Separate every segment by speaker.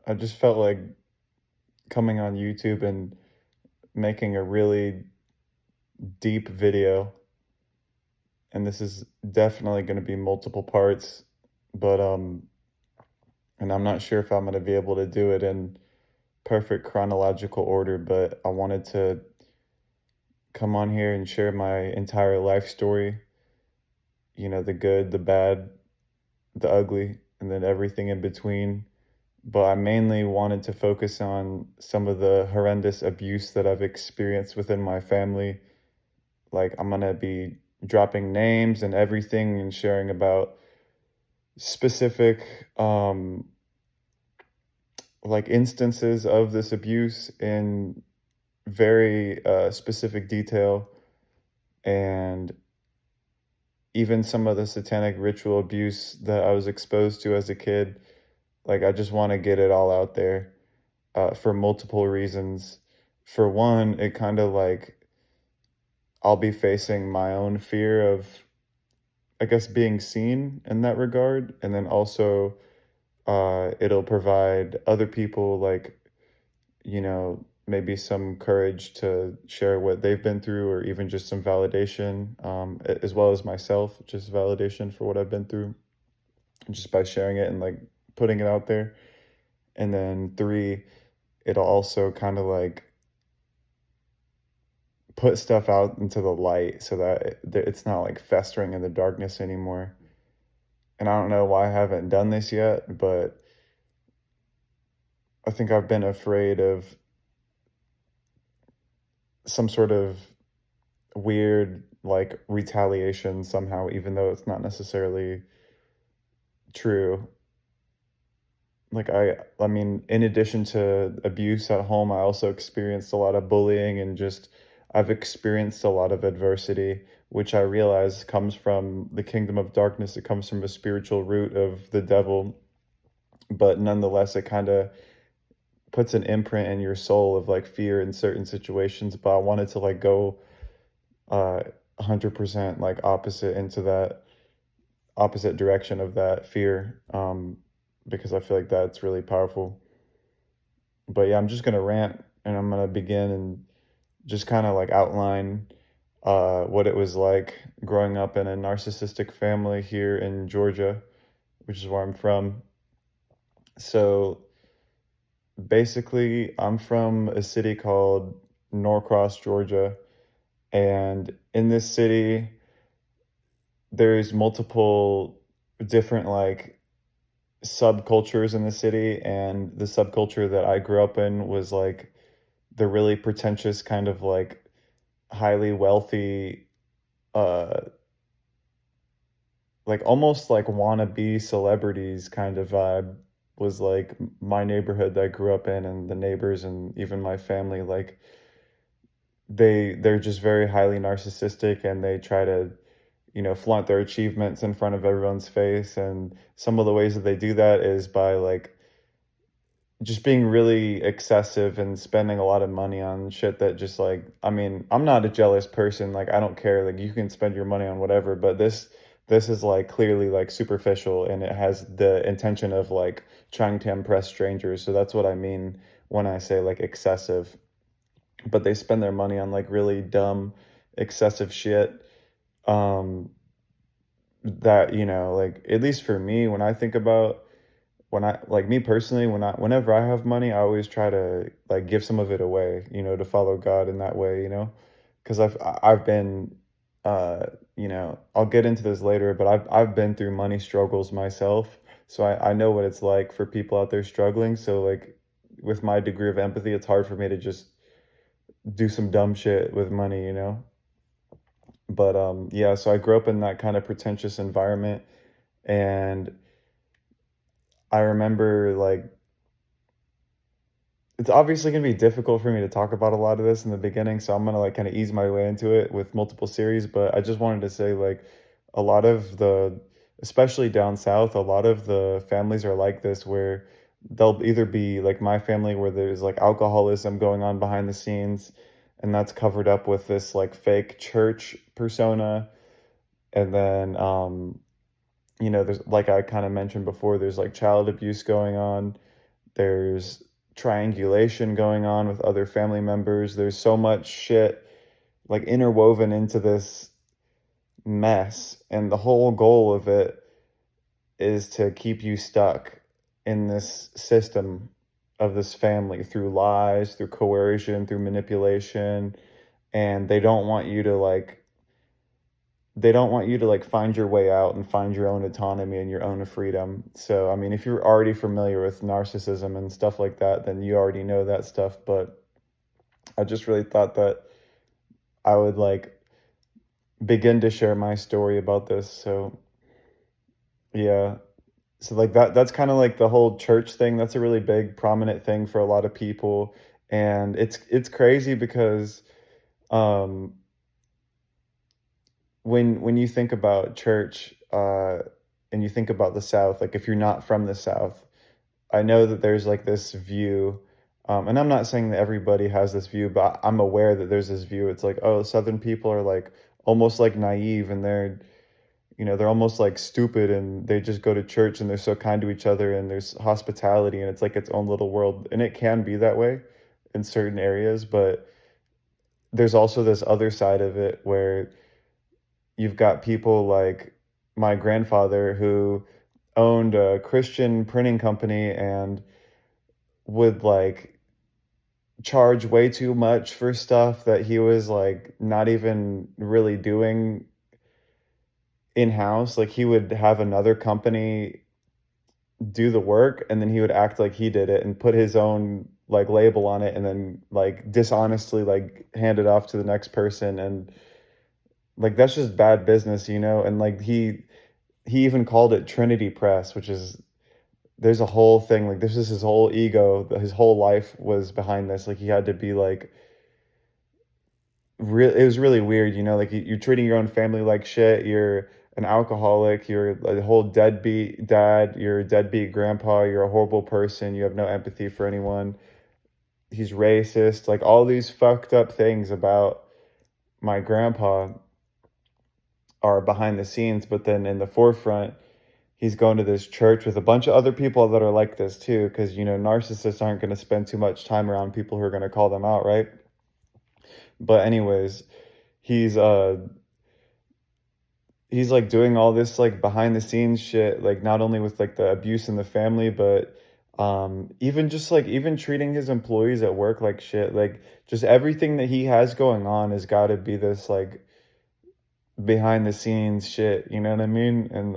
Speaker 1: I just felt like coming on YouTube and making a really deep video. And this is definitely going to be multiple parts, but and I'm not sure if I'm going to be able to do it in perfect chronological order, but I wanted to come on here and share my entire life story, the good, the bad, the ugly, and then everything in between. But I mainly wanted to focus on some of the horrendous abuse that I've experienced within my family. Like, I'm gonna be dropping names and everything and sharing about specific, like instances of this abuse in very specific detail, and even some of the satanic ritual abuse that I was exposed to as a kid. Like, I just want to get it all out there for multiple reasons. For one, it kind of like I'll be facing my own fear of, I guess, being seen in that regard. And then also, it'll provide other people, like, maybe some courage to share what they've been through, or even just some validation, as well as myself, just validation for what I've been through, just by sharing it and like putting it out there. And then three, it'll also kind of like put stuff out into the light so that it's not like festering in the darkness anymore. And I don't know why I haven't done this yet, but I think I've been afraid of some sort of weird like retaliation somehow, even though it's not necessarily true. Like I mean, in addition to abuse at home, I also experienced a lot of bullying, and just I've experienced a lot of adversity, which I realize comes from the kingdom of darkness. It comes from a spiritual root of the devil, but nonetheless, it kind of puts an imprint in your soul of like fear in certain situations. But I wanted to like go 100% like opposite into that opposite direction of that fear, because I feel like that's really powerful. But yeah, I'm just gonna rant, and I'm gonna begin and just kind of like outline what it was like growing up in a narcissistic family here in Georgia, which is where I'm from. So basically, I'm from a city called Norcross, Georgia, and in this city, there's multiple different like subcultures in the city, and the subculture that I grew up in was like the really pretentious kind of like highly wealthy, uh like almost like wannabe celebrities kind of vibe was like my neighborhood that I grew up in, and the neighbors and even my family. Like, they're just very highly narcissistic, and they try to flaunt their achievements in front of everyone's face. And some of the ways that they do that is by like just being really excessive and spending a lot of money on shit that just like, I mean, I'm not a jealous person. Like, I don't care. Like, you can spend your money on whatever, but this is like clearly like superficial, and it has the intention of like trying to impress strangers. So that's what I mean when I say like excessive. But they spend their money on like really dumb, excessive shit. Um that, like, at least for me, when I think about, when I like me personally, whenever I have money, I always try to like give some of it away, to follow God in that way, because I've been, I'll get into this later, but I've been through money struggles myself, so I know what it's like for people out there struggling. So like, with my degree of empathy, it's hard for me to just do some dumb shit with money. But yeah, so I grew up in that kind of pretentious environment, and I remember like it's obviously gonna be difficult for me to talk about a lot of this in the beginning, so I'm gonna like kind of ease my way into it with multiple series. But I just wanted to say, like, a lot of the, especially down south, a lot of the families are like this, where they'll either be like my family, where there's like alcoholism going on behind the scenes, and that's covered up with this like fake church persona. And then there's, like I kind of mentioned before, there's like child abuse going on. There's triangulation going on with other family members. There's so much shit like interwoven into this mess, and the whole goal of it is to keep you stuck in this system of this family through lies, through coercion, through manipulation, and they don't want you to like find your way out and find your own autonomy and your own freedom. So, I mean, if you're already familiar with narcissism and stuff like that, then you already know that stuff. But I just really thought that I would like begin to share my story about this. So, yeah. So like that's kind of like the whole church thing. That's a really big prominent thing for a lot of people. And it's crazy because um when you think about church, and you think about the South, like if you're not from the South, I know that there's like this view, and I'm not saying that everybody has this view, but I'm aware that there's this view. It's like, oh, Southern people are like almost like naive, and they're almost like stupid, and they just go to church and they're so kind to each other, and there's hospitality, and it's like its own little world, and it can be that way in certain areas, but there's also this other side of it where you've got people like my grandfather who owned a Christian printing company and would like charge way too much for stuff that he was like not even really doing in-house. Like he would have another company do the work, and then he would act like he did it and put his own like label on it, and then like dishonestly like hand it off to the next person. And like that's just bad business, and like he even called it Trinity Press, which is there's a whole thing, like this is his whole ego, his whole life was behind this. Like he had to be like real. It was really weird, like you're treating your own family like shit. You're an alcoholic, you're a whole deadbeat dad, you're a deadbeat grandpa, you're a horrible person, you have no empathy for anyone. He's racist, like all these fucked up things about my grandpa are behind the scenes, but then in the forefront, he's going to this church with a bunch of other people that are like this too, because narcissists aren't going to spend too much time around people who are going to call them out, right? But anyways, he's uh he's like doing all this like behind the scenes shit, like not only with like the abuse in the family, but even just like even treating his employees at work like shit. Like just everything that he has going on has got to be this like behind the scenes shit, you know what I mean? And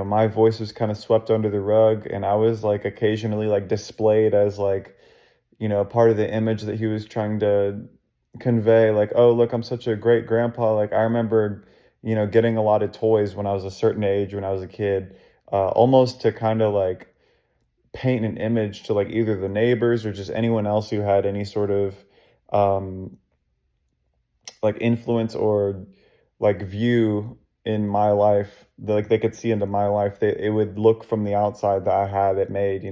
Speaker 1: my voice was kind of swept under the rug, and I was like occasionally like displayed as like, part of the image that he was trying to convey, like, oh, look, I'm such a great grandpa. Like I remember, getting a lot of toys when I was a certain age, when I was a kid, almost to kind of like paint an image to like either the neighbors or just anyone else who had any sort of um like influence or like view in my life, like they could see into my life. It would look from the outside that I had it made,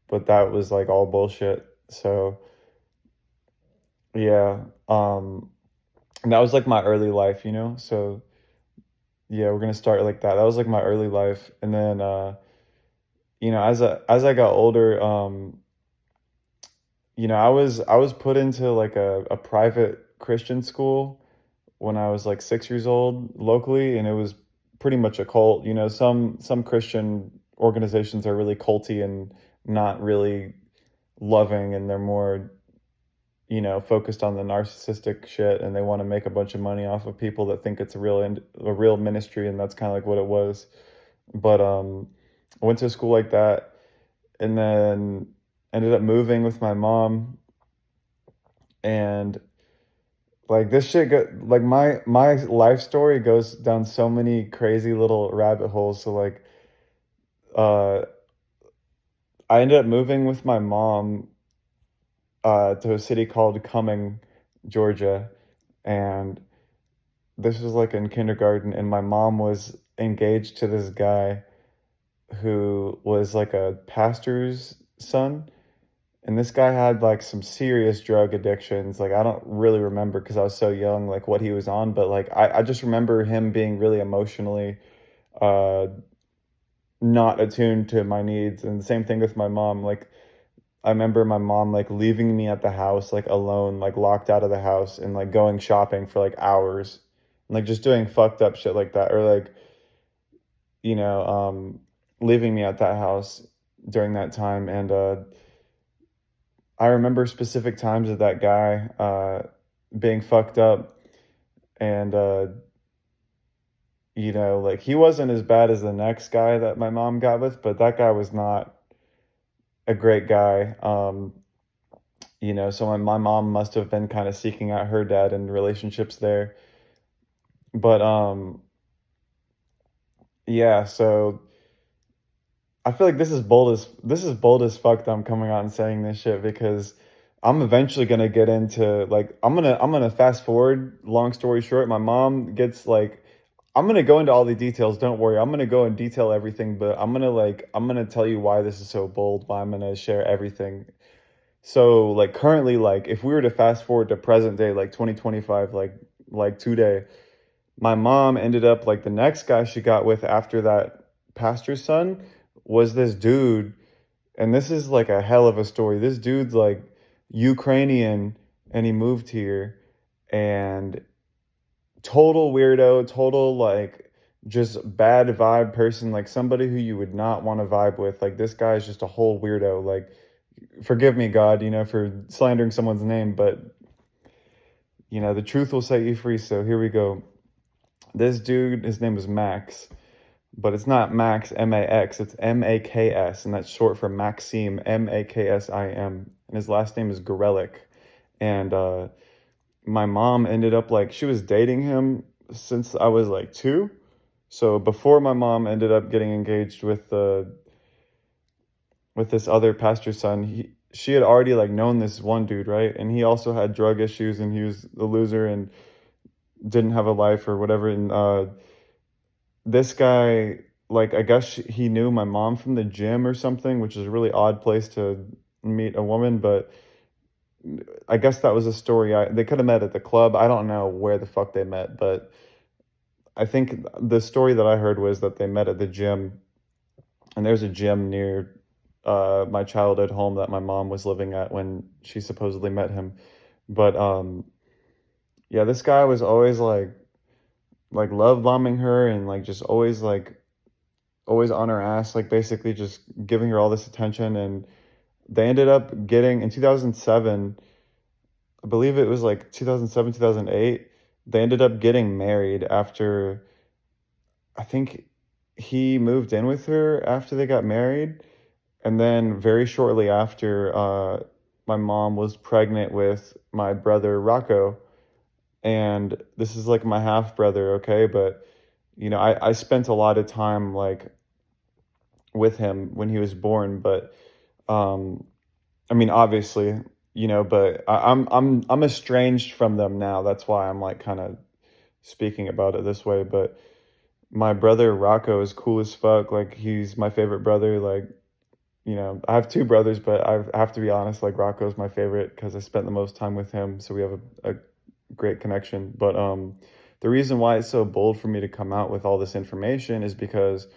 Speaker 1: but that was like all bullshit. So yeah, and that was like my early life, so yeah, we're gonna start like that. That was like my early life, and then as I got older, I was put into like a private Christian school when I was like 6 years old locally, and it was pretty much a cult. Some Christian organizations are really culty and not really loving, and they're more focused on the narcissistic shit, and they want to make a bunch of money off of people that think it's a real ministry, and that's kind of like what it was. But I went to a school like that, and then ended up moving with my mom, and like this shit like my life story goes down so many crazy little rabbit holes. So like uh I ended up moving with my mom to a city called Cumming, Georgia, and this was like in kindergarten, and my mom was engaged to this guy who was like a pastor's son. And this guy had like some serious drug addictions. Like I don't really remember because I was so young, like what he was on, but like I just remember him being really emotionally uh not attuned to my needs, and the same thing with my mom, like, I remember my mom, like, leaving me at the house, like, alone, like, locked out of the house and, like, going shopping for, like, hours, and, like, just doing fucked up shit like that, or, like, you know, leaving me at that house during that time, and, I remember specific times of that guy, being fucked up, and, like, he wasn't as bad as the next guy that my mom got with, but that guy was not a great guy, so my mom must have been kinda seeking out her dad in relationships there, but, yeah, so I feel like this is bold as fuck that I'm coming out and saying this shit because I'm eventually gonna get into, like, I'm gonna fast forward, long story short, my mom gets, like, I'm gonna go into all the details, don't worry, I'm gonna go and detail everything, but I'm gonna tell you why this is so bold, why I'm gonna share everything. So, like, currently, like, if we were to fast forward to present day, like, 2025, like, today, my mom ended up, like, the next guy she got with after that pastor's son was this dude, and this is, like, a hell of a story. This dude's, like, Ukrainian, and he moved here, and total weirdo, total, like, just bad vibe person, like, somebody who you would not wanna vibe with. Like, this guy is just a whole weirdo, like, forgive me, God, for slandering someone's name, but, the truth will set you free, so here we go. This dude, his name is Max, but it's not Max, M-A-X, it's M-A-K-S, and that's short for Maxime, M-A-K-S-I-M, and his last name is Gorelick, and, my mom ended up, like, she was dating him since I was, like, 2, so before my mom ended up getting engaged with this other pastor's son, she had already, like, known this one dude, right? And he also had drug issues, and he was a loser and didn't have a life or whatever, and, this guy, like, I guess he knew my mom from the gym or something, which is a really odd place to meet a woman, but I guess that was a story. They could have met at the club. I don't know where the fuck they met, but I think the story that I heard was that they met at the gym, and there's a gym near my childhood home that my mom was living at when she supposedly met him. But yeah, this guy was always like love bombing her and like just always on her ass, like basically just giving her all this attention. And they ended up getting in 2007, I believe it was like 2007, 2008. They ended up getting married after, I think he moved in with her after they got married. And then very shortly after, my mom was pregnant with my brother Rocco. And this is like my half brother, okay? But, I spent a lot of time like with him when he was born. But um, I mean, obviously, but I'm estranged from them now. That's why I'm like kind of speaking about it this way. But my brother Rocco is cool as fuck. Like he's my favorite brother. Like I have two brothers, but I have to be honest. Like Rocco's my favorite because I spent the most time with him, so we have a great connection. But the reason why it's so bold for me to come out with all this information is because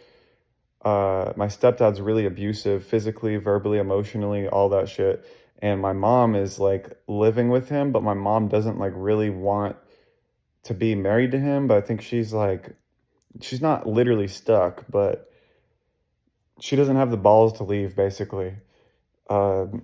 Speaker 1: my stepdad's really abusive, physically, verbally, emotionally, all that shit. And my mom is like living with him, but my mom doesn't like really want to be married to him. But I think she's not literally stuck, but she doesn't have the balls to leave, basically, um,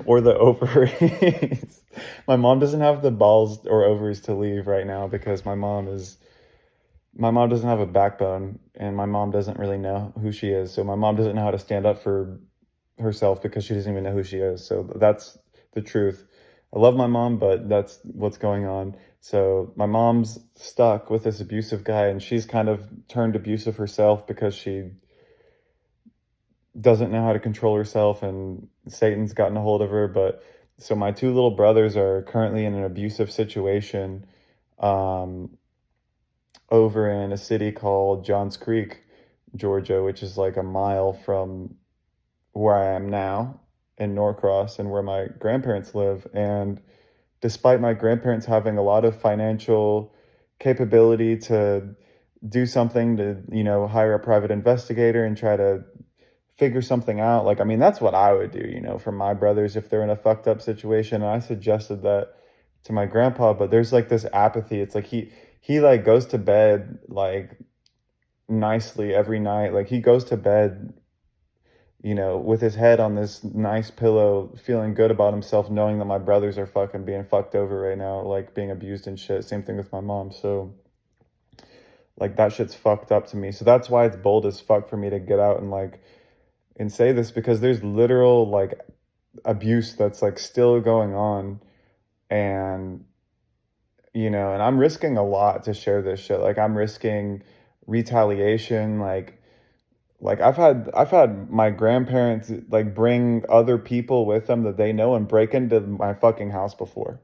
Speaker 1: or the ovaries. My mom doesn't have the balls or ovaries to leave right now because my mom doesn't have a backbone, and my mom doesn't really know who she is. So my mom doesn't know how to stand up for herself because she doesn't even know who she is. So that's the truth. I love my mom, but that's what's going on. So my mom's stuck with this abusive guy, and she's kind of turned abusive herself because she doesn't know how to control herself, and Satan's gotten a hold of her. But so my two little brothers are currently in an abusive situation. Um, Over in a city called Johns Creek, Georgia, which is like a mile from where I am now in Norcross and where my grandparents live. And despite my grandparents having a lot of financial capability to do something to, hire a private investigator and try to figure something out. Like, I mean, that's what I would do, for my brothers if they're in a fucked up situation. And I suggested that to my grandpa, but there's like this apathy. It's like he like goes to bed like nicely every night. Like he goes to bed, with his head on this nice pillow, feeling good about himself, knowing that my brothers are fucking being fucked over right now, like being abused and shit. Same thing with my mom. So like that shit's fucked up to me. So that's why it's bold as fuck for me to get out and say this, because there's literal like abuse that's like still going on. And and I'm risking a lot to share this shit. Like I'm risking retaliation. Like I've had my grandparents like bring other people with them that they know and break into my fucking house before,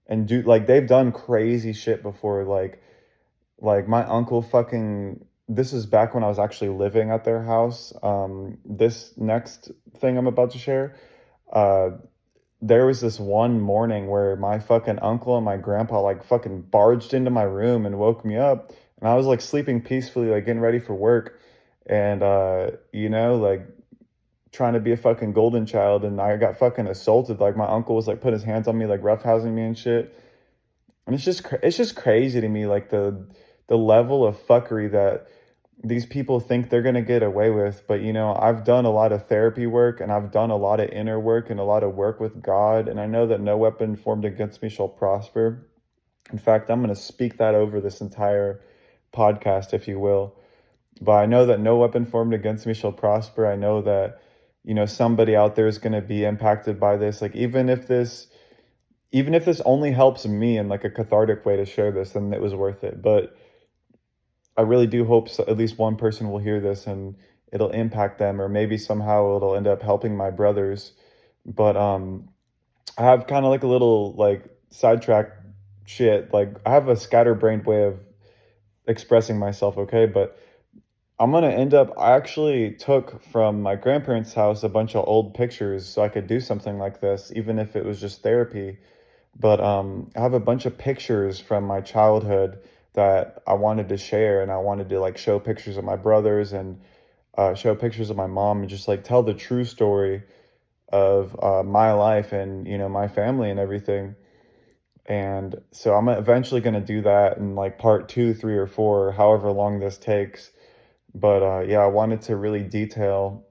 Speaker 1: and do like they've done crazy shit before. Like my uncle fucking, this is back when I was actually living at their house. This next thing I'm about to share, uh there was this one morning where my fucking uncle and my grandpa like fucking barged into my room and woke me up, and I was like sleeping peacefully, like getting ready for work, and like trying to be a fucking golden child, and I got fucking assaulted. Like my uncle was like putting his hands on me, like roughhousing me and shit. And it's just crazy to me, like the level of fuckery that these people think they're going to get away with. But I've done a lot of therapy work, and I've done a lot of inner work and a lot of work with God, and I know that no weapon formed against me shall prosper. In fact, I'm going to speak that over this entire podcast, if you will. But I know that no weapon formed against me shall prosper. I know that somebody out there is going to be impacted by this. Like even if this only helps me in like a cathartic way to share this, then it was worth it. But I really do hope at least one person will hear this and it'll impact them, or maybe somehow it'll end up helping my brothers. But I have kind of like a little like sidetrack shit. Like I have a scatterbrained way of expressing myself, okay? But I'm gonna end up. I actually took from my grandparents' house a bunch of old pictures so I could do something like this, even if it was just therapy. But I have a bunch of pictures from my childhood that I wanted to share, and I wanted to like show pictures of my brothers and show pictures of my mom, and just like tell the true story of my life and my family and everything. And so I'm eventually going to do that in like part two, three, or four, however long this takes. But yeah, I wanted to really detail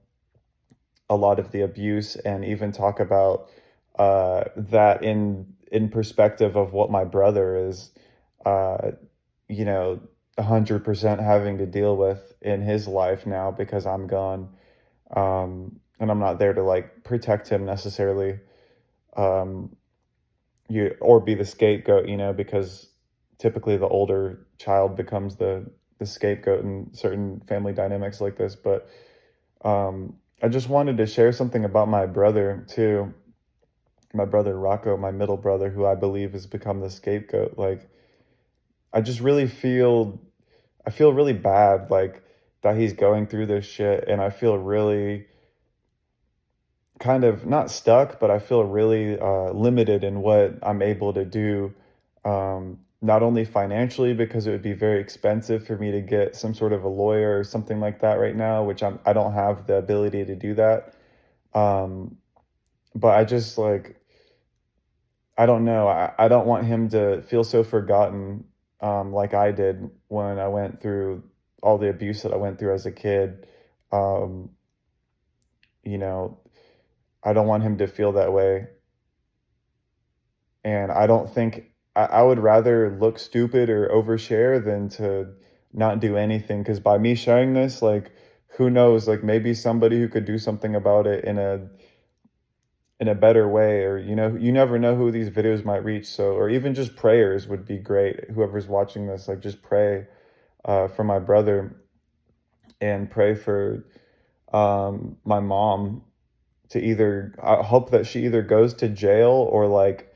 Speaker 1: a lot of the abuse and even talk about that in perspective of what my brother is, uh, you know, 100% having to deal with in his life now because I'm gone. And I'm not there to like protect him necessarily, um, or be the scapegoat, because typically the older child becomes the scapegoat in certain family dynamics like this. But I just wanted to share something about my brother too. My brother Rocco, my middle brother, who I believe has become the scapegoat. Like, I just really I feel really bad, like that he's going through this shit, and I feel really kind of not stuck, but I feel really limited in what I'm able to do. Not only financially, because it would be very expensive for me to get some sort of a lawyer or something like that right now, which I don't have the ability to do that. Um, but I just like, I don't know. I don't want him to feel so forgotten, like I did when I went through all the abuse that I went through as a kid. Um, you know, I don't want him to feel that way. And I don't think I would rather look stupid or overshare than to not do anything. Because by me sharing this, like, who knows? Like, maybe somebody who could do something about it in a better way, or you never know who these videos might reach. So, or even just prayers would be great. Whoever's watching this, like, just pray for my brother, and pray for my mom to either, I hope that she either goes to jail or like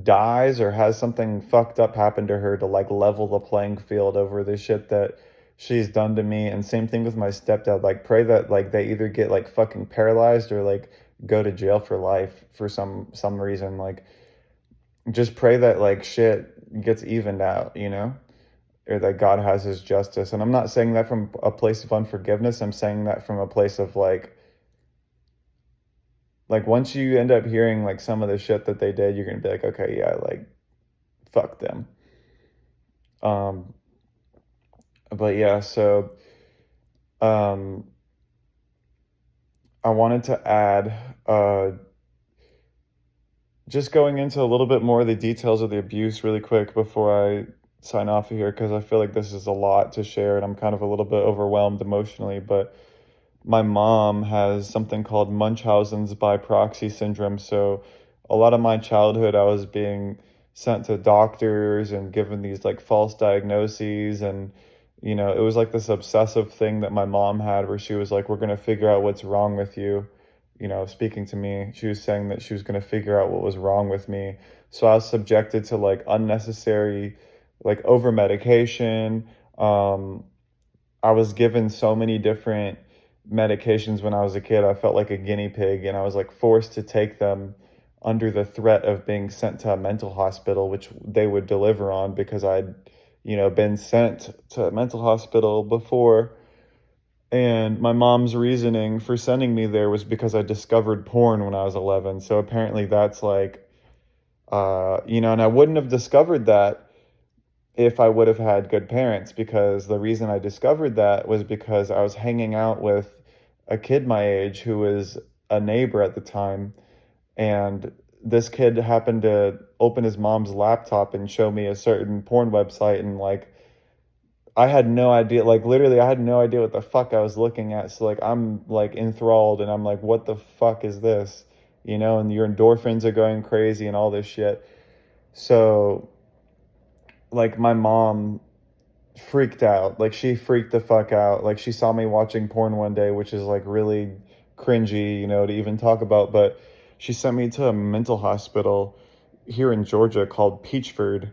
Speaker 1: dies or has something fucked up happen to her to like level the playing field over the shit that she's done to me. And same thing with my stepdad. Like, pray that like they either get like fucking paralyzed or like go to jail for life for some reason. Like, just pray that like shit gets evened out, or that God has his justice. And I'm not saying that from a place of unforgiveness. I'm saying that from a place of like once you end up hearing like some of the shit that they did, you're gonna be like, okay, yeah, like fuck them. Um, but yeah, so um, I wanted to add, just going into a little bit more of the details of the abuse really quick before I sign off of here, because I feel like this is a lot to share and I'm kind of a little bit overwhelmed emotionally. But my mom has something called Munchausen's by proxy syndrome. So a lot of my childhood, I was being sent to doctors and given these like false diagnoses. And, it was like this obsessive thing that my mom had where she was like, we're going to figure out what's wrong with you. Speaking to me, she was saying that she was going to figure out what was wrong with me. So I was subjected to like unnecessary, like over medication. Um, I was given so many different medications when I was a kid. I felt like a guinea pig, and I was like forced to take them under the threat of being sent to a mental hospital, which they would deliver on because I'd, been sent to a mental hospital before. And my mom's reasoning for sending me there was because I discovered porn when I was 11. So apparently that's like, and I wouldn't have discovered that if I would have had good parents, because the reason I discovered that was because I was hanging out with a kid my age who was a neighbor at the time, and this kid happened to open his mom's laptop and show me a certain porn website, and like I had no idea, like literally I had no idea what the fuck I was looking at. So like I'm like enthralled and I'm like, what the fuck is this? And your endorphins are going crazy and all this shit. So like my mom freaked out. Like she freaked the fuck out. Like she saw me watching porn one day, which is like really cringy, to even talk about. But she sent me to a mental hospital here in Georgia called Peachford,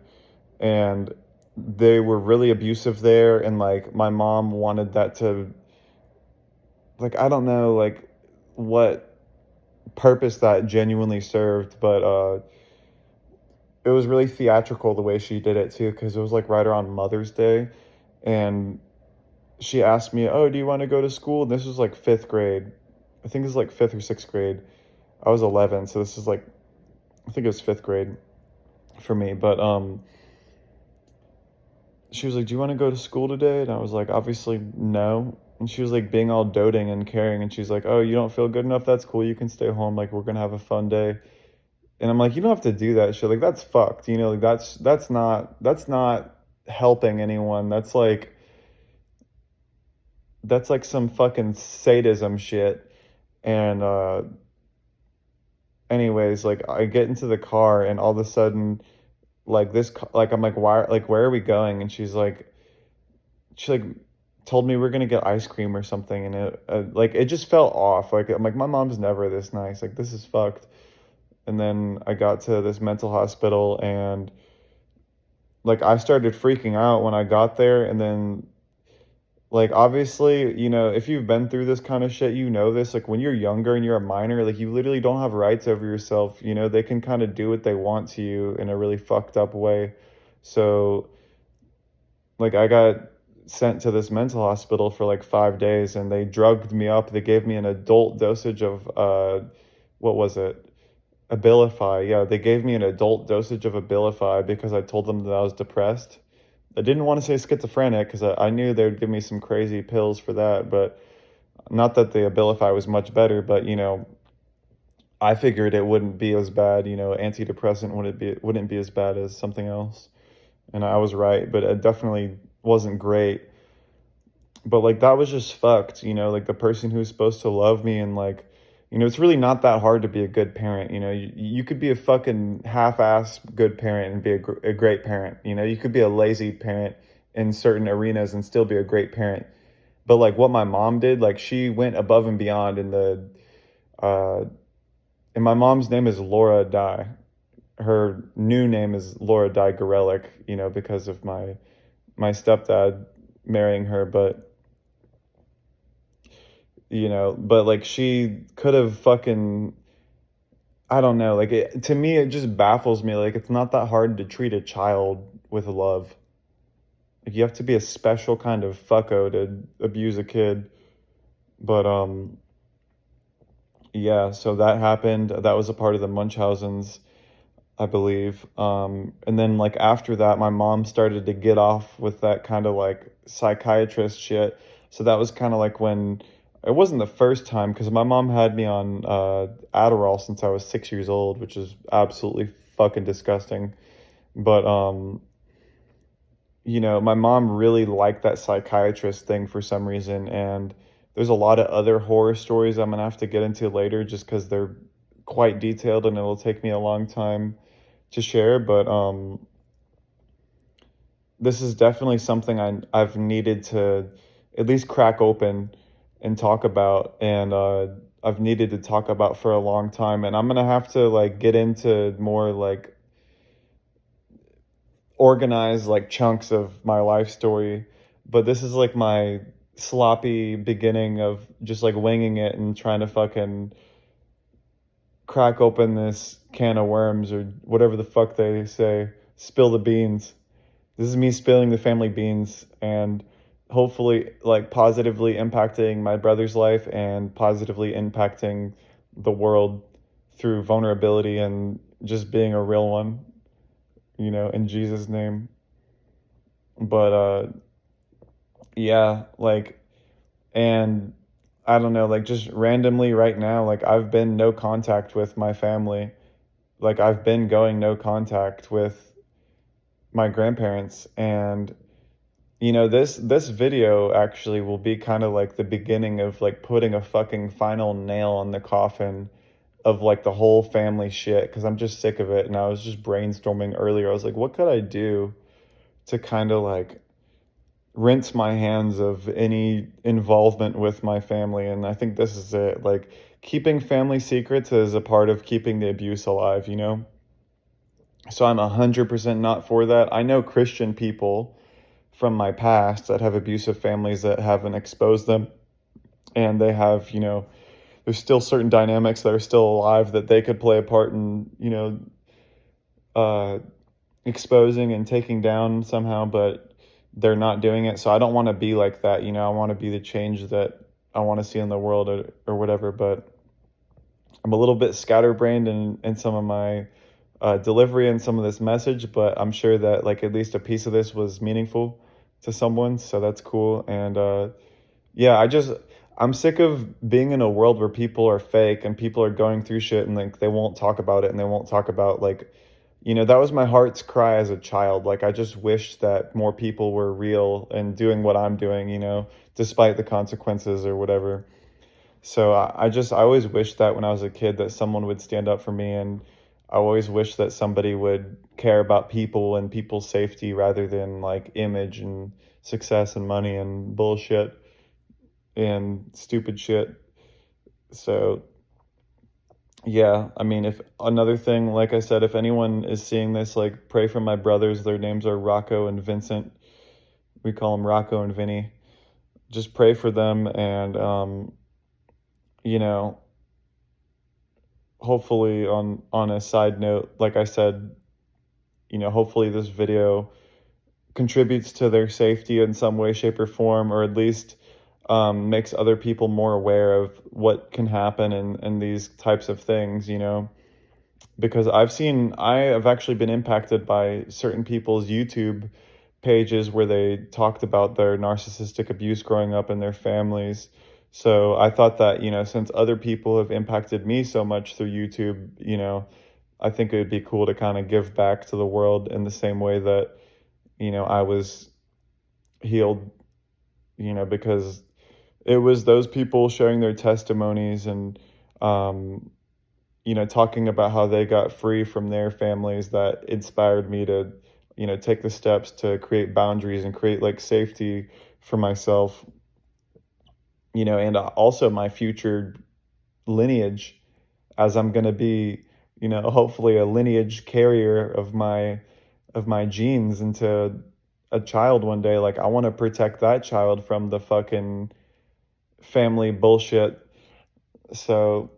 Speaker 1: and they were really abusive there. And like my mom wanted that to, like, I don't know, like what purpose that genuinely served, but it was really theatrical the way she did it too, because it was like right around Mother's Day. And she asked me, "Oh, do you want to go to school?" And this was like fifth grade. I think this is like fifth or sixth grade. I was 11, so this is like, I think it was fifth grade for me. But she was like, "Do you want to go to school today?" And I was like, "Obviously, no." And she was like being all doting and caring, and she's like, "Oh, you don't feel good enough? That's cool. You can stay home. Like we're gonna have a fun day." And I'm like, "You don't have to do that shit. Like that's fucked. Like that's not helping anyone. That's like some fucking sadism shit." And anyways, like I get into the car and all of a sudden like like I'm like, why, like where are we going? And she like told me we're gonna get ice cream or something, and it just felt off. Like I'm like, my mom's never this nice. Like this is fucked. And then I got to this mental hospital, and like I started freaking out when I got there. And then like obviously, if you've been through this kind of shit, this, like when you're younger and you're a minor, like you literally don't have rights over yourself. They can kind of do what they want to you in a really fucked up way. So like I got sent to this mental hospital for like 5 days, and they drugged me up. They gave me an adult dosage of what was it? Abilify. Yeah, they gave me an adult dosage of Abilify because I told them that I was depressed. I didn't want to say schizophrenic because I knew they would give me some crazy pills for that, but not that the Abilify was much better, but I figured it wouldn't be as bad. Antidepressant wouldn't be as bad as something else, and I was right, but it definitely wasn't great. But like that was just fucked. Like the person who's supposed to love me, and like, it's really not that hard to be a good parent. You could be a fucking half-ass good parent and be a great parent. You could be a lazy parent in certain arenas and still be a great parent. But like what my mom did, like she went above and beyond uh and my mom's name is Laura Dye. Her new name is Laura Dye Gorelick, because of my stepdad marrying her. But like she could have fucking, I don't know, like to me it just baffles me. Like it's not that hard to treat a child with love. Like, you have to be a special kind of fucko to abuse a kid. But yeah, so that happened. That was a part of the Munchausen's, I believe. And then like after that, my mom started to get off with that kind of like psychiatrist shit. So that was kind of like when it wasn't the first time because my mom had me on Adderall since I was 6 years old, which is absolutely fucking disgusting. But my mom really liked that psychiatrist thing for some reason, and there's a lot of other horror stories I'm gonna have to get into later just because they're quite detailed and it'll take me a long time to share. But this is definitely something I've needed to at least crack open and talk about, and I've needed to talk about for a long time, and I'm gonna have to like get into more like organize like chunks of my life story, but this is like my sloppy beginning of just like winging it and trying to fucking crack open this can of worms or whatever the fuck they say, spill the beans. This is me spilling the family beans and hopefully like positively impacting my brother's life and positively impacting the world through vulnerability and just being a real one, in Jesus' name. But yeah, like, and I don't know, like just randomly right now, like I've been no contact with my family. Like I've been going no contact with my grandparents, and this video actually will be kind of like the beginning of like putting a fucking final nail on the coffin of like the whole family shit because I'm just sick of it. And I was just brainstorming earlier. I was like, what could I do to kind of like rinse my hands of any involvement with my family? And I think this is it. Like keeping family secrets is a part of keeping the abuse alive. So I'm 100% not for that. I know Christian people from my past that have abusive families that haven't exposed them, and they have, there's still certain dynamics that are still alive that they could play a part in, uh exposing and taking down somehow, but they're not doing it. So I don't want to be like that. I want to be the change that I want to see in the world, or whatever. But I'm a little bit scatterbrained in some of my delivery and some of this message, but I'm sure that like at least a piece of this was meaningful to someone. So that's cool. And yeah, I'm sick of being in a world where people are fake and people are going through shit and like they won't talk about it and they won't talk about like, that was my heart's cry as a child. Like I just wish that more people were real and doing what I'm doing, despite the consequences or whatever. So I always wished that when I was a kid that someone would stand up for me, and I always wished that somebody would care about people and people's safety rather than like image and success and money and bullshit and stupid shit. So yeah, I mean, if another thing, like I said, if anyone is seeing this, like pray for my brothers. Their names are Rocco and Vincent. We call them Rocco and Vinny. Just pray for them, and you know, hopefully on a side note, like I said, hopefully this video contributes to their safety in some way, shape, or form, or at least makes other people more aware of what can happen in these types of things, because I have actually been impacted by certain people's YouTube pages where they talked about their narcissistic abuse growing up in their families. So I thought that, since other people have impacted me so much through YouTube, I think it would be cool to kind of give back to the world in the same way that, I was healed, because it was those people sharing their testimonies and, talking about how they got free from their families that inspired me to, take the steps to create boundaries and create like safety for myself, and also my future lineage, as I'm going to be, hopefully a lineage carrier of my genes into a child one day. Like I want to protect that child from the fucking family bullshit. So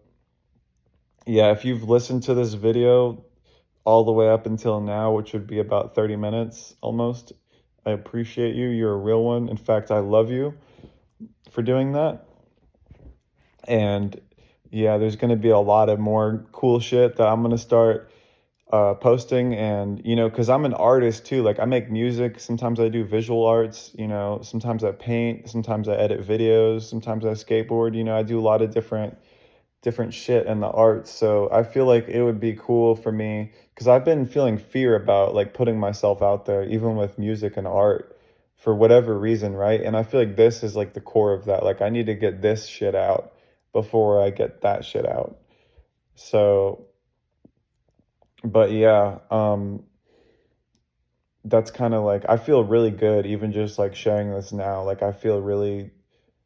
Speaker 1: yeah, if you've listened to this video all the way up until now, which would be about 30 minutes almost, I appreciate you. You're a real one. In fact, I love you for doing that. And yeah, there's going to be a lot of more cool shit that I'm going to start posting. And because I'm an artist too, like I make music, sometimes I do visual arts, sometimes I paint, sometimes I edit videos, sometimes I skateboard. I do a lot of different shit in the arts. So I feel like it would be cool for me because I've been feeling fear about like putting myself out there, even with music and art, for whatever reason, right? And I feel like this is like the core of that. Like I need to get this shit out before I get that shit out. So, but yeah, that's kind of like I feel really good even just like sharing this now. Like I feel really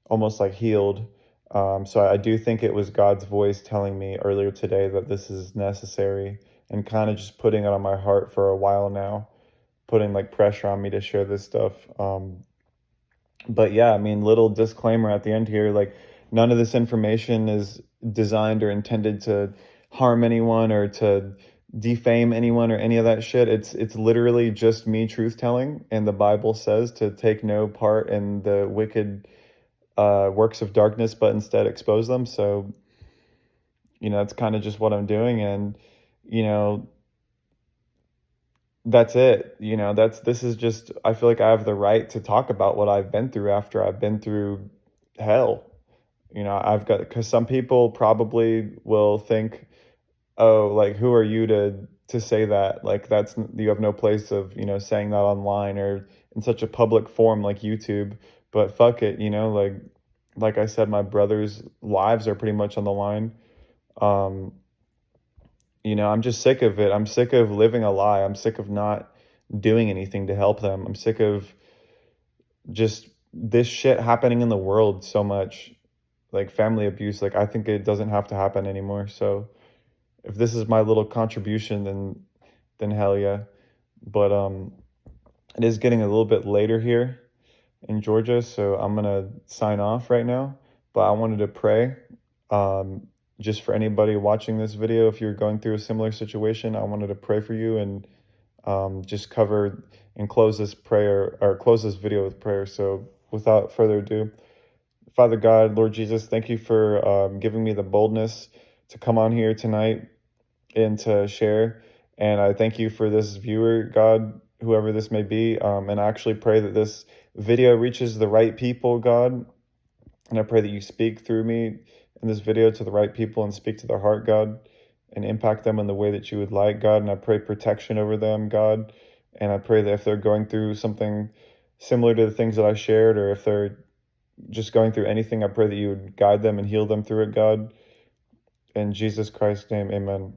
Speaker 1: almost like healed. So I do think it was God's voice telling me earlier today that this is necessary and kind of just putting it on my heart for a while now, putting like pressure on me to share this stuff. But yeah, I mean, little disclaimer at the end here, like none of this information is designed or intended to harm anyone or to defame anyone or any of that shit. It's literally just me truth telling, and the Bible says to take no part in the wicked works of darkness, but instead expose them. So, that's kind of just what I'm doing. And, you know, that's it. This is just, I feel like I have the right to talk about what I've been through after I've been through hell. I've got, because some people probably will think, oh, like, who are you to say that? Like, you have no place of, saying that online or in such a public forum like YouTube. But fuck it, like I said, my brother's lives are pretty much on the line. Um, I'm just sick of it. I'm sick of living a lie. I'm sick of not doing anything to help them. I'm sick of just this shit happening in the world so much, like family abuse. Like I think it doesn't have to happen anymore. So if this is my little contribution, then hell yeah. But it is getting a little bit later here in Georgia, so I'm gonna sign off right now. But I wanted to pray, um, just for anybody watching this video. If you're going through a similar situation, I wanted to pray for you and just cover and close this prayer or close this video with prayer. So without further ado, Father God, Lord Jesus, thank you for giving me the boldness to come on here tonight and to share. And I thank you for this viewer, God, whoever this may be. And I actually pray that this video reaches the right people, God. And I pray that you speak through me in this video to the right people and speak to their heart, God, and impact them in the way that you would like, God. And I pray protection over them, God. And I pray that if they're going through something similar to the things that I shared, or if they're just going through anything, I pray that you would guide them and heal them through it, God. In Jesus Christ's name, amen.